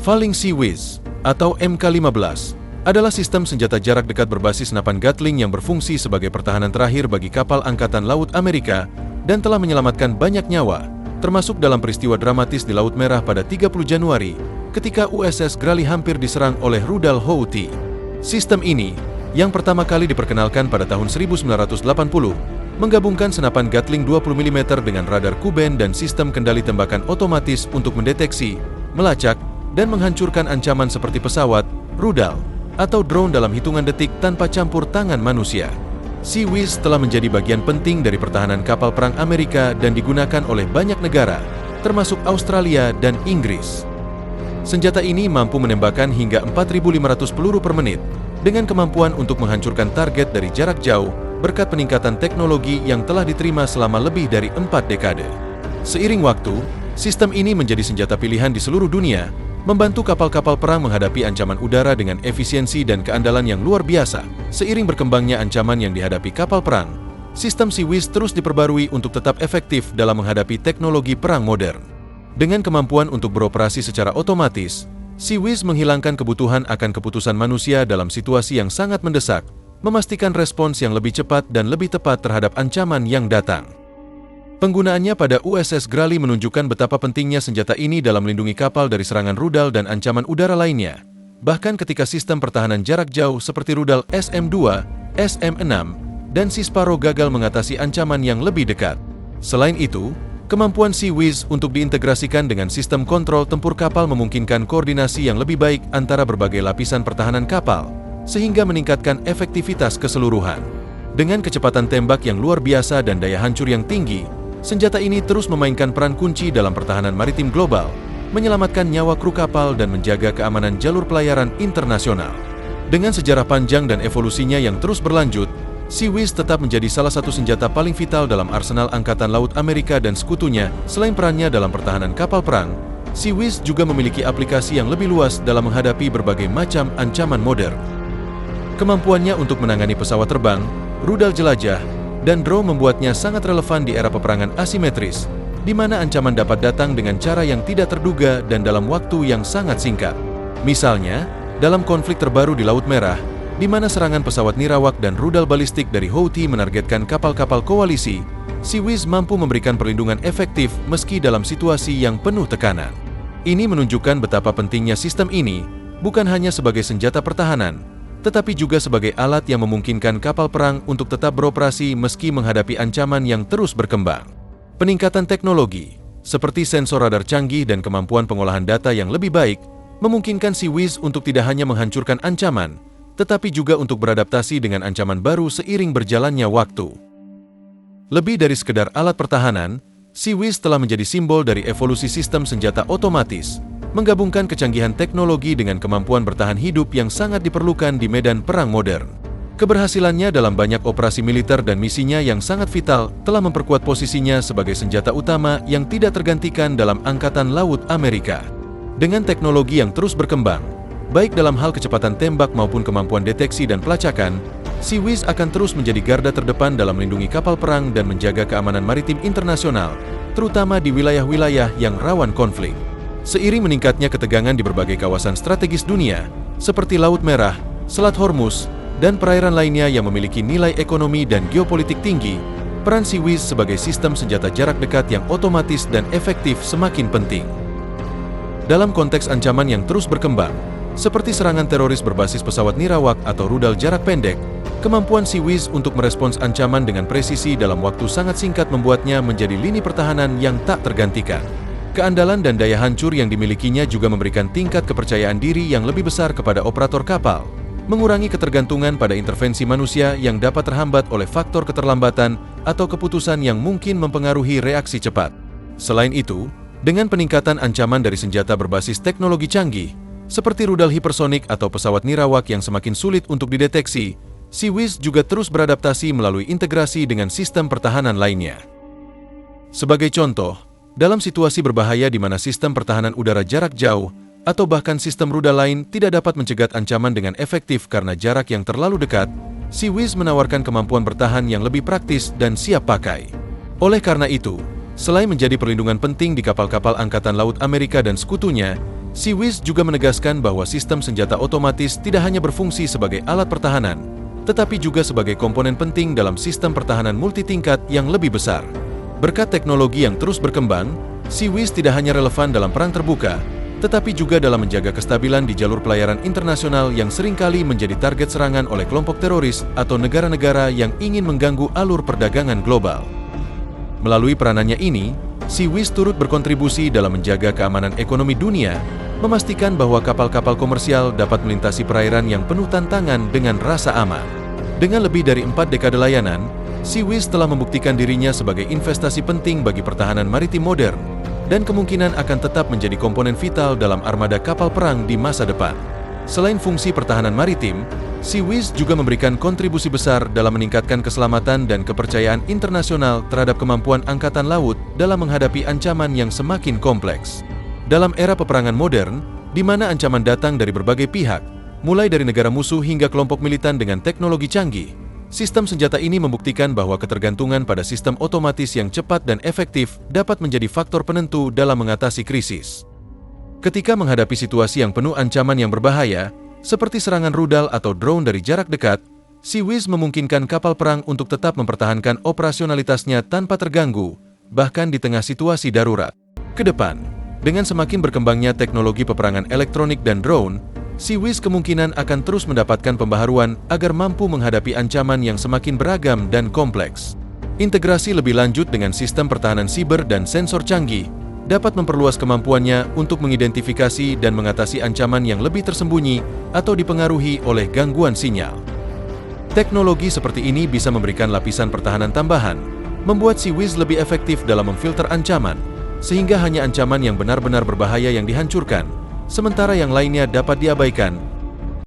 Falling Sea Whiz atau MK-15 adalah sistem senjata jarak dekat berbasis senapan Gatling yang berfungsi sebagai pertahanan terakhir bagi kapal Angkatan Laut Amerika dan telah menyelamatkan banyak nyawa, termasuk dalam peristiwa dramatis di Laut Merah pada 30 Januari ketika USS Grally hampir diserang oleh rudal Houthi. Sistem ini, yang pertama kali diperkenalkan pada tahun 1980, menggabungkan senapan Gatling 20 mm dengan radar Kuben dan sistem kendali tembakan otomatis untuk mendeteksi, melacak, dan menghancurkan ancaman seperti pesawat, rudal, atau drone dalam hitungan detik tanpa campur tangan manusia. Sea Whiz telah menjadi bagian penting dari pertahanan kapal perang Amerika dan digunakan oleh banyak negara, termasuk Australia dan Inggris. Senjata ini mampu menembakkan hingga 4.500 peluru per menit, dengan kemampuan untuk menghancurkan target dari jarak jauh berkat peningkatan teknologi yang telah diterima selama lebih dari 4 dekade. Seiring waktu, sistem ini menjadi senjata pilihan di seluruh dunia, membantu kapal-kapal perang menghadapi ancaman udara dengan efisiensi dan keandalan yang luar biasa. Seiring berkembangnya ancaman yang dihadapi kapal perang, sistem Sea Whiz terus diperbarui untuk tetap efektif dalam menghadapi teknologi perang modern. Dengan kemampuan untuk beroperasi secara otomatis, Sea Whiz menghilangkan kebutuhan akan keputusan manusia dalam situasi yang sangat mendesak, memastikan respons yang lebih cepat dan lebih tepat terhadap ancaman yang datang. Penggunaannya pada USS Grally menunjukkan betapa pentingnya senjata ini dalam melindungi kapal dari serangan rudal dan ancaman udara lainnya, bahkan ketika sistem pertahanan jarak jauh seperti rudal SM-2, SM-6, dan Sea Sparrow gagal mengatasi ancaman yang lebih dekat. Selain itu, kemampuan Sea Whiz untuk diintegrasikan dengan sistem kontrol tempur kapal memungkinkan koordinasi yang lebih baik antara berbagai lapisan pertahanan kapal, sehingga meningkatkan efektivitas keseluruhan. Dengan kecepatan tembak yang luar biasa dan daya hancur yang tinggi, senjata ini terus memainkan peran kunci dalam pertahanan maritim global, menyelamatkan nyawa kru kapal dan menjaga keamanan jalur pelayaran internasional. Dengan sejarah panjang dan evolusinya yang terus berlanjut, Sea Whiz tetap menjadi salah satu senjata paling vital dalam arsenal Angkatan Laut Amerika dan sekutunya. Selain perannya dalam pertahanan kapal perang, Sea Whiz juga memiliki aplikasi yang lebih luas dalam menghadapi berbagai macam ancaman modern. Kemampuannya untuk menangani pesawat terbang, rudal jelajah, dan drone membuatnya sangat relevan di era peperangan asimetris, di mana ancaman dapat datang dengan cara yang tidak terduga dan dalam waktu yang sangat singkat. Misalnya, dalam konflik terbaru di Laut Merah, di mana serangan pesawat nirawak dan rudal balistik dari Houthi menargetkan kapal-kapal koalisi, Sea Whiz mampu memberikan perlindungan efektif meski dalam situasi yang penuh tekanan. Ini menunjukkan betapa pentingnya sistem ini, bukan hanya sebagai senjata pertahanan, tetapi juga sebagai alat yang memungkinkan kapal perang untuk tetap beroperasi meski menghadapi ancaman yang terus berkembang. Peningkatan teknologi, seperti sensor radar canggih dan kemampuan pengolahan data yang lebih baik, memungkinkan Sea Whiz untuk tidak hanya menghancurkan ancaman, tetapi juga untuk beradaptasi dengan ancaman baru seiring berjalannya waktu. Lebih dari sekedar alat pertahanan, Sea Whiz telah menjadi simbol dari evolusi sistem senjata otomatis, menggabungkan kecanggihan teknologi dengan kemampuan bertahan hidup yang sangat diperlukan di medan perang modern. Keberhasilannya dalam banyak operasi militer dan misinya yang sangat vital telah memperkuat posisinya sebagai senjata utama yang tidak tergantikan dalam Angkatan Laut Amerika. Dengan teknologi yang terus berkembang, baik dalam hal kecepatan tembak maupun kemampuan deteksi dan pelacakan, Sea Whiz akan terus menjadi garda terdepan dalam melindungi kapal perang dan menjaga keamanan maritim internasional, terutama di wilayah-wilayah yang rawan konflik. Seiring meningkatnya ketegangan di berbagai kawasan strategis dunia, seperti Laut Merah, Selat Hormuz, dan perairan lainnya yang memiliki nilai ekonomi dan geopolitik tinggi, peran Sea Whiz sebagai sistem senjata jarak dekat yang otomatis dan efektif semakin penting. Dalam konteks ancaman yang terus berkembang, seperti serangan teroris berbasis pesawat nirawak atau rudal jarak pendek, kemampuan Sea Whiz untuk merespons ancaman dengan presisi dalam waktu sangat singkat membuatnya menjadi lini pertahanan yang tak tergantikan. Keandalan dan daya hancur yang dimilikinya juga memberikan tingkat kepercayaan diri yang lebih besar kepada operator kapal, mengurangi ketergantungan pada intervensi manusia yang dapat terhambat oleh faktor keterlambatan atau keputusan yang mungkin mempengaruhi reaksi cepat. Selain itu, dengan peningkatan ancaman dari senjata berbasis teknologi canggih, seperti rudal hipersonik atau pesawat nirawak yang semakin sulit untuk dideteksi, Sea Whiz juga terus beradaptasi melalui integrasi dengan sistem pertahanan lainnya. Sebagai contoh, dalam situasi berbahaya di mana sistem pertahanan udara jarak jauh atau bahkan sistem rudal lain tidak dapat mencegat ancaman dengan efektif karena jarak yang terlalu dekat, Sea Whiz menawarkan kemampuan bertahan yang lebih praktis dan siap pakai. Oleh karena itu, Selain menjadi perlindungan penting di kapal-kapal Angkatan Laut Amerika dan sekutunya, SeaWiz juga menegaskan bahwa sistem senjata otomatis tidak hanya berfungsi sebagai alat pertahanan, tetapi juga sebagai komponen penting dalam sistem pertahanan multitingkat yang lebih besar. Berkat teknologi yang terus berkembang, SeaWiz tidak hanya relevan dalam perang terbuka, tetapi juga dalam menjaga kestabilan di jalur pelayaran internasional yang seringkali menjadi target serangan oleh kelompok teroris atau negara-negara yang ingin mengganggu alur perdagangan global. Melalui peranannya ini, SeaWiz turut berkontribusi dalam menjaga keamanan ekonomi dunia, memastikan bahwa kapal-kapal komersial dapat melintasi perairan yang penuh tantangan dengan rasa aman. Dengan lebih dari 4 dekade layanan, SeaWiz telah membuktikan dirinya sebagai investasi penting bagi pertahanan maritim modern, dan kemungkinan akan tetap menjadi komponen vital dalam armada kapal perang di masa depan. Selain fungsi pertahanan maritim, SeaWiz juga memberikan kontribusi besar dalam meningkatkan keselamatan dan kepercayaan internasional terhadap kemampuan Angkatan Laut dalam menghadapi ancaman yang semakin kompleks. Dalam era peperangan modern, di mana ancaman datang dari berbagai pihak, mulai dari negara musuh hingga kelompok militan dengan teknologi canggih, sistem senjata ini membuktikan bahwa ketergantungan pada sistem otomatis yang cepat dan efektif dapat menjadi faktor penentu dalam mengatasi krisis. Ketika menghadapi situasi yang penuh ancaman yang berbahaya, seperti serangan rudal atau drone dari jarak dekat, SeaWiz memungkinkan kapal perang untuk tetap mempertahankan operasionalitasnya tanpa terganggu, bahkan di tengah situasi darurat. Kedepan, dengan semakin berkembangnya teknologi peperangan elektronik dan drone, SeaWiz kemungkinan akan terus mendapatkan pembaharuan agar mampu menghadapi ancaman yang semakin beragam dan kompleks. Integrasi lebih lanjut dengan sistem pertahanan siber dan sensor canggih dapat memperluas kemampuannya untuk mengidentifikasi dan mengatasi ancaman yang lebih tersembunyi atau dipengaruhi oleh gangguan sinyal. Teknologi seperti ini bisa memberikan lapisan pertahanan tambahan, membuat SeaWiz lebih efektif dalam memfilter ancaman, sehingga hanya ancaman yang benar-benar berbahaya yang dihancurkan, sementara yang lainnya dapat diabaikan